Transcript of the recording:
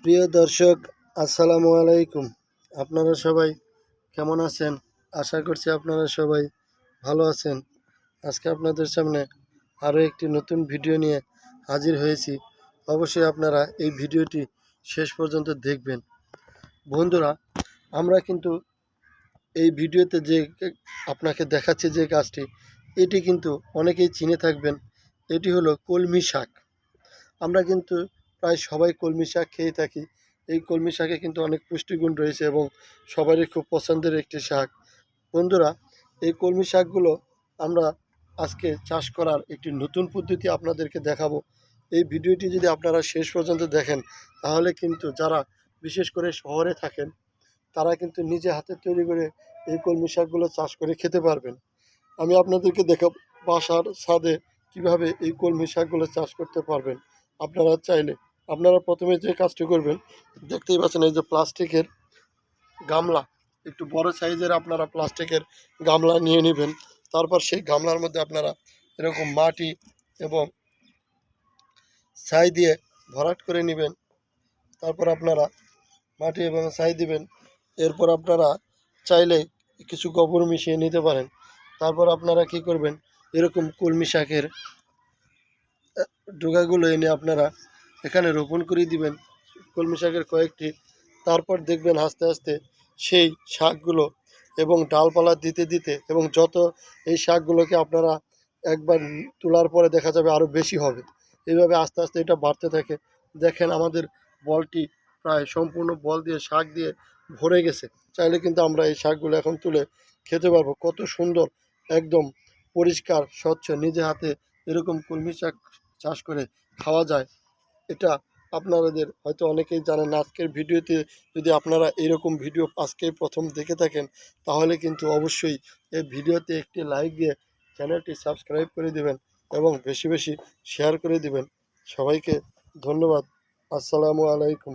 প্রিয় দর্শক, আসসালামু আলাইকুম। আপনারা সবাই কেমন আছেন? আশা করছি আপনারা সবাই ভালো আছেন। আজকে আপনাদের সামনে আরও একটি নতুন ভিডিও নিয়ে হাজির হয়েছি। অবশ্যই আপনারা এই ভিডিওটি শেষ পর্যন্ত দেখবেন। বন্ধুরা, আমরা কিন্তু এই ভিডিওতে যে আপনাকে দেখাচ্ছি যে গাছটি, এটি কিন্তু অনেকেই চিনে থাকবেন। এটি হলো কলমি শাক। আমরা কিন্তু প্রায় সবাই কলমি শাক খেয়ে থাকি। এই কলমি শাকে কিন্তু অনেক পুষ্টিগুণ রয়েছে এবং সবারই খুব পছন্দের একটি শাক। বন্ধুরা, এই কলমি শাকগুলো আমরা আজকে চাষ করার একটি নতুন পদ্ধতি আপনাদেরকে দেখাবো। এই ভিডিওটি যদি আপনারা শেষ পর্যন্ত দেখেন, তাহলে কিন্তু যারা বিশেষ করে শহরে থাকেন, তারা কিন্তু নিজে হাতে তৈরি করে এই কলমি শাকগুলো চাষ করে খেতে পারবেন। আমি আপনাদেরকে দেখাবো বাসার ছাদে কিভাবে এই কলমি শাকগুলো চাষ করতে পারবেন। আপনারা চাইলে আপনারা প্রথমে যে কাজটি করবেন, দেখতেই পাচ্ছেন এই যে প্লাস্টিকের গামলা, একটু বড় সাইজের আপনারা প্লাস্টিকের গামলা নিয়ে নেবেন। তারপর সেই গামলার মধ্যে আপনারা এরকম মাটি এবং ছাই দিয়ে ভরাট করে নেবেন। তারপর আপনারা মাটি এবং ছাই দিবেন। এরপর আপনারা চাইলে কিছু গোবর মিশিয়ে নিতে পারেন। তারপর আপনারা কি করবেন, এরকম কলমি শাকের ডোগাগুলো এনে আপনারা এখানে রোপণ করে দিবেন, কলমি শাকের কয়েকটি। তারপর দেখবেন আস্তে আস্তে সেই শাকগুলো এবং ডালপালা দিতে দিতে এবং যত এই শাকগুলোকে আপনারা একবার তোলার পরে দেখা যাবে আরও বেশি হবে। এইভাবে আস্তে আস্তে এটা বাড়তে থাকে। দেখেন আমাদের বলটি প্রায় সম্পূর্ণ বল দিয়ে শাক দিয়ে ভরে গেছে। চাইলে কিন্তু আমরা এই শাকগুলো এখন তুলে খেতে পারবো। কত সুন্দর, একদম পরিষ্কার স্বচ্ছ, নিজে হাতে এরকম কলমি শাক চাষ করে খাওয়া যায়। এটা আপনাদের হয়তো অনেকেই জানেন না। আজকের ভিডিওতে যদি আপনারা এরকম ভিডিও আজকেই প্রথম দেখে থাকেন, তাহলে কিন্তু অবশ্যই এই ভিডিওতে একটি লাইক দিয়ে চ্যানেলটি সাবস্ক্রাইব করে দিবেন এবং বেশি বেশি শেয়ার করে দিবেন। সবাইকে ধন্যবাদ। আসসালামু আলাইকুম।